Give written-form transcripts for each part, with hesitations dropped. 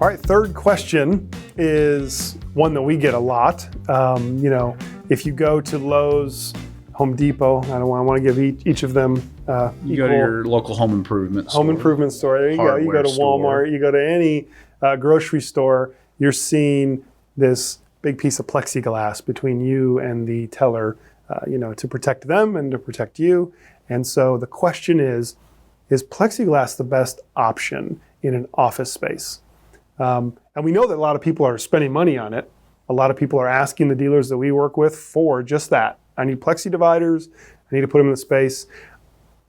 All right, third question is one that we get a lot. If you go to Lowe's, Home Depot, I want to give each of them you go to your local home improvement store. There you go. You go to Walmart, you go to any grocery store, you're seeing this big piece of plexiglass between you and the teller, to protect them and to protect you. And so the question is plexiglass the best option in an office space? And we know that a lot of people are spending money on it. A lot of people are asking the dealers that we work with for just that. I need plexi dividers. I need to put them in the space.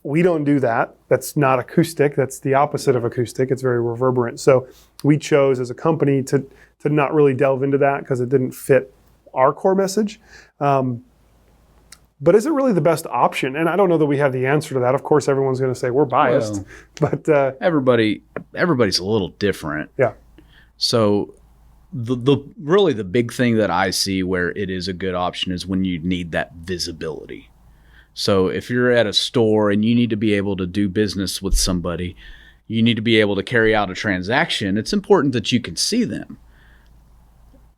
We don't do that. That's not acoustic. That's the opposite of acoustic. It's very reverberant. So we chose as a company to not really delve into that because it didn't fit our core message. But is it really the best option? And I don't know that we have the answer to that. Of course, everyone's going to say we're biased. But everybody's a little different. Yeah. So really the big thing that I see where it is a good option is when you need that visibility. So if you're at a store and you need to be able to do business with somebody, you need to be able to carry out a transaction, it's important that you can see them.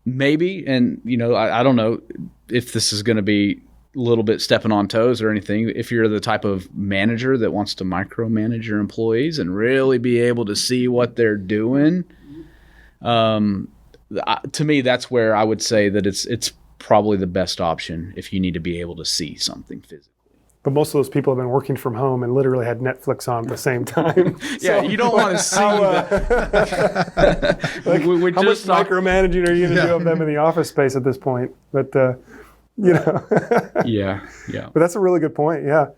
Maybe, and I don't know if this is going to be a little bit stepping on toes or anything, if you're the type of manager that wants to micromanage your employees and really be able to see what they're doing, to me, that's where I would say that it's probably the best option if you need to be able to see something physically. But most of those people have been working from home and literally had Netflix on at the same time. Yeah, you don't want to see that. How much micromanaging are you going to do of them in the office space at this point? But, Yeah. But that's a really good point, yeah.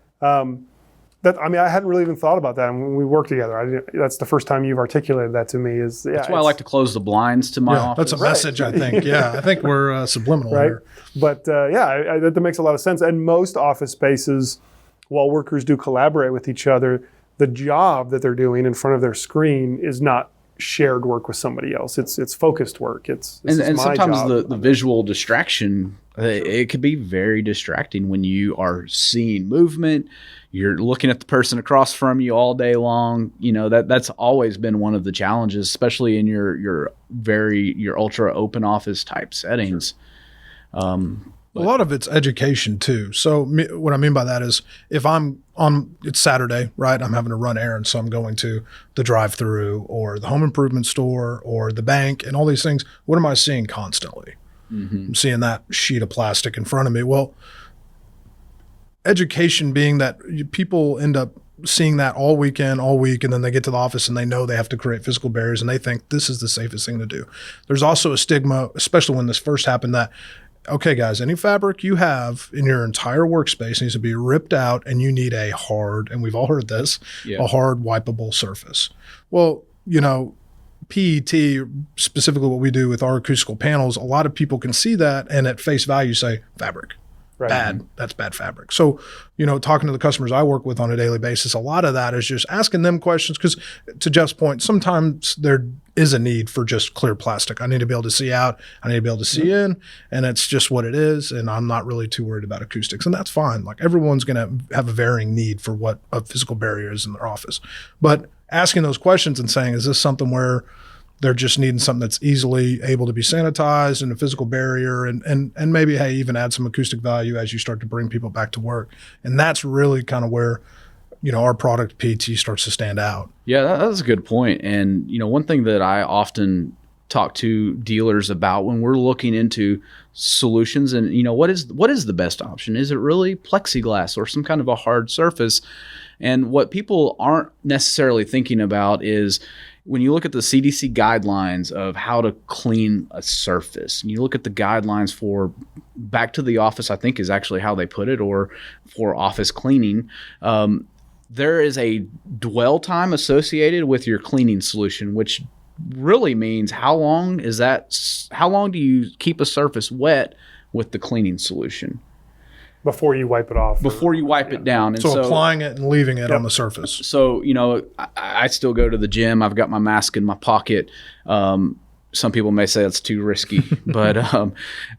I hadn't really even thought about that. And when we work together, that's the first time you've articulated that to me. That's why I like to close the blinds to my office. That's a message, I think. Yeah, I think we're subliminal here. But that makes a lot of sense. And most office spaces, while workers do collaborate with each other, the job that they're doing in front of their screen is not shared work with somebody else. It's focused work. And sometimes the visual distraction, it could be very distracting when you are seeing movement. You're looking at the person across from you all day long. That's always been one of the challenges, especially in your ultra open office type settings. A lot of it's education too. So what I mean by that is if it's Saturday, right? I'm having to run errands. So I'm going to the drive-through or the home improvement store or the bank and all these things. What am I seeing constantly? Mm-hmm. I'm seeing that sheet of plastic in front of me. Well, education being that people end up seeing that all week, and then they get to the office and they know they have to create physical barriers and they think this is the safest thing to do. There's also a stigma, especially when this first happened, that, okay, guys, any fabric you have in your entire workspace needs to be ripped out and you need a hard, and we've all heard this, a hard wipeable surface. Well, PET, specifically what we do with our acoustical panels, a lot of people can see that and at face value say fabric. Right. Bad. That's bad fabric. So, talking to the customers I work with on a daily basis, a lot of that is just asking them questions because, to Jeff's point, sometimes there is a need for just clear plastic. I need to be able to see out. I need to be able to see in, and it's just what it is. And I'm not really too worried about acoustics, and that's fine. Like everyone's going to have a varying need for what a physical barrier is in their office. But asking those questions and saying, is this something where they're just needing something that's easily able to be sanitized and a physical barrier and maybe, hey, even add some acoustic value as you start to bring people back to work. And that's really kind of where, our product PET starts to stand out. Yeah, that's a good point. And, one thing that I often talk to dealers about when we're looking into solutions and, what is the best option? Is it really plexiglass or some kind of a hard surface? And what people aren't necessarily thinking about is, when you look at the CDC guidelines of how to clean a surface, and you look at the guidelines for back to the office, I think is actually how they put it, or for office cleaning, there is a dwell time associated with your cleaning solution, which really means how long do you keep a surface wet with the cleaning solution? Before you wipe it off. Before you wipe it down. And so applying it and leaving it on the surface. So, I still go to the gym. I've got my mask in my pocket. Some people may say that's too risky, but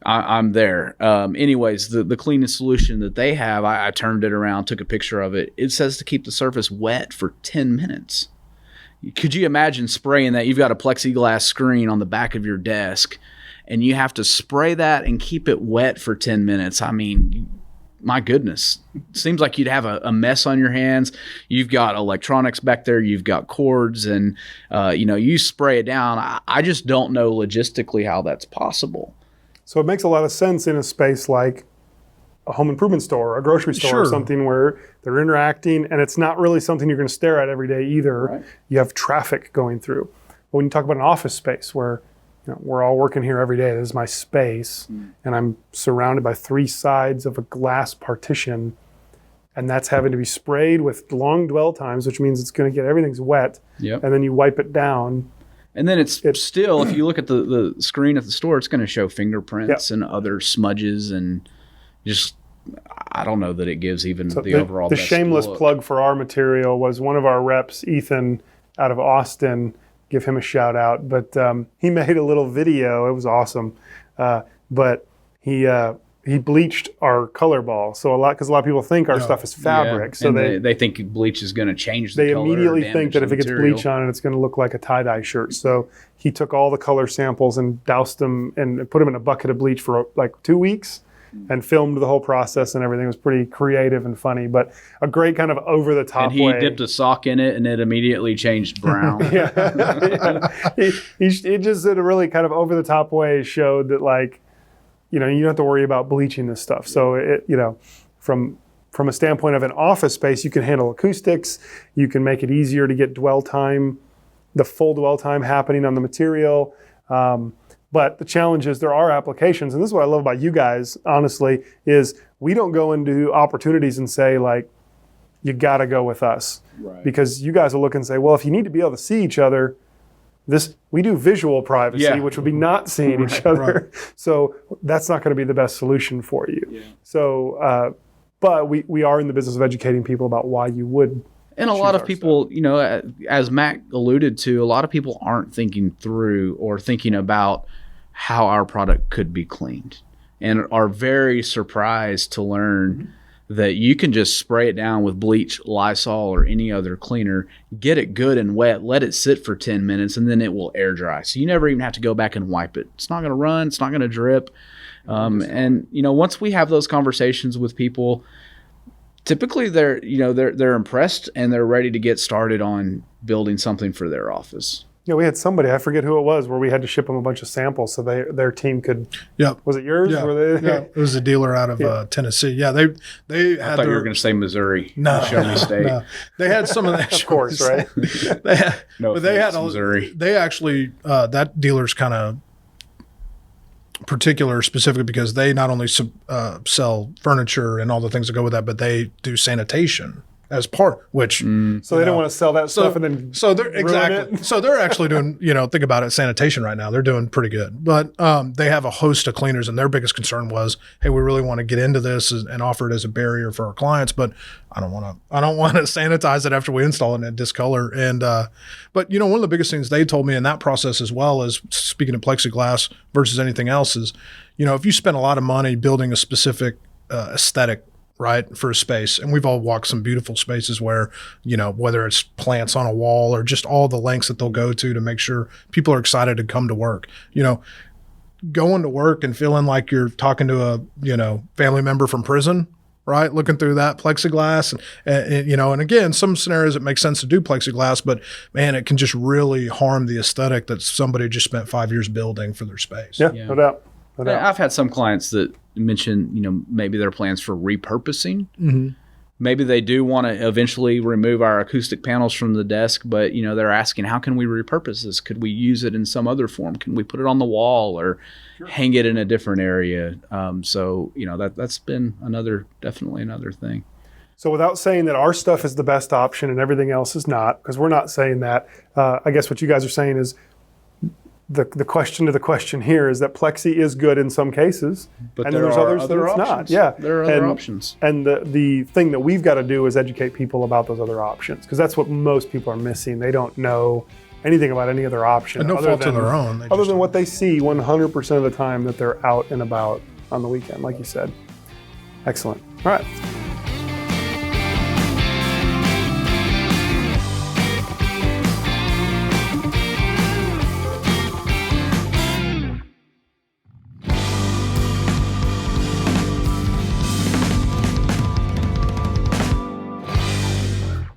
I'm there. Anyways, the cleaning solution that they have, I turned it around, took a picture of it. It says to keep the surface wet for 10 minutes. could you imagine spraying that? You've got a plexiglass screen on the back of your desk, and you have to spray that and keep it wet for 10 minutes. I mean, my goodness, seems like you'd have a mess on your hands. You've got electronics back there, you've got cords, and you spray it down. I just don't know logistically how that's possible. So it makes a lot of sense in a space like a home improvement store, a grocery store, or something where they're interacting, and it's not really something you're going to stare at every day either. Right. You have traffic going through. But when you talk about an office space where we're all working here every day. This is my space, and I'm surrounded by 3 sides of a glass partition, and that's having to be sprayed with long dwell times, which means it's going to get everything's wet, and then you wipe it down. And then it's still, if you look at the screen at the store, it's going to show fingerprints and other smudges, and just, I don't know that it gives even the overall best shameless look. Plug for our material was one of our reps, Ethan, out of Austin. Give him a shout out, but he made a little video. It was awesome, but he bleached our color ball. So because a lot of people think our stuff is fabric, so they think bleach is going to change the color. They immediately think that if it gets bleach on it, it's going to look like a tie-dye shirt. So he took all the color samples and doused them and put them in a bucket of bleach for like 2 weeks. And filmed the whole process, and everything was pretty creative and funny, but a great kind of over-the-top way. And he dipped a sock in it, and it immediately changed brown. He just in a really kind of over-the-top way showed that, like, you don't have to worry about bleaching this stuff. So from a standpoint of an office space, you can handle acoustics. You can make it easier to get dwell time, the full dwell time happening on the material. But the challenge is there are applications, and this is what I love about you guys, honestly, is we don't go into opportunities and say, like, you got to go with us. Right. Because you guys will look and say, well, if you need to be able to see each other, we do visual privacy, which would be not seeing each other. Right. So that's not going to be the best solution for you. Yeah. So, but we are in the business of educating people about why you would. And a lot of people, as Mac alluded to, a lot of people aren't thinking through or thinking about how our product could be cleaned, and are very surprised to learn that you can just spray it down with bleach, Lysol, or any other cleaner, get it good and wet, let it sit for 10 minutes, and then it will air dry. So you never even have to go back and wipe it. It's not going to run. It's not going to drip. And once we have those conversations with people, typically they're impressed and they're ready to get started on building something for their office. Yeah, we had somebody, I forget who it was, where we had to ship them a bunch of samples so their team could. Yep. Was it yours? Yeah. It was a dealer out of Tennessee. Yeah, they had. I thought you were going to say Missouri. No, Show me state. No. They had some of that. Of course, right? They had Missouri. They actually that dealer's kind of particular specifically because they not only sell furniture and all the things that go with that, but they do sanitation as part, which so they don't want to sell that stuff and then they're so they're actually doing, think about it, sanitation right now, they're doing pretty good, but they have a host of cleaners, and their biggest concern was, hey, we really want to get into this and offer it as a barrier for our clients, but I don't want to sanitize it after we install it and discolor. And but one of the biggest things they told me in that process, as well as speaking of plexiglass versus anything else, is if you spend a lot of money building a specific aesthetic, right, for a space. And we've all walked some beautiful spaces where, whether it's plants on a wall or just all the lengths that they'll go to make sure people are excited to come to work. Going to work and feeling like you're talking to a, family member from prison, right? Looking through that plexiglass and again, some scenarios it makes sense to do plexiglass, but man, it can just really harm the aesthetic that somebody just spent 5 years building for their space. Yeah. No doubt. I've had some clients that mention, maybe their plans for repurposing. Mm-hmm. Maybe they do want to eventually remove our acoustic panels from the desk, but, they're asking, how can we repurpose this? Could we use it in some other form? Can we put it on the wall or hang it in a different area? So, that's been definitely another thing. So without saying that our stuff is the best option and everything else is not, because we're not saying that, I guess what you guys are saying is, the question to the question here is that Plexi is good in some cases, but and there there's are others other that it's options. not. Yeah, there are other options. And the thing that we've got to do is educate people about those other options, because that's what most people are missing. They don't know anything about any other option. And no fault of their own. Other than what they see 100% of the time that they're out and about on the weekend, like you said. Excellent. All right.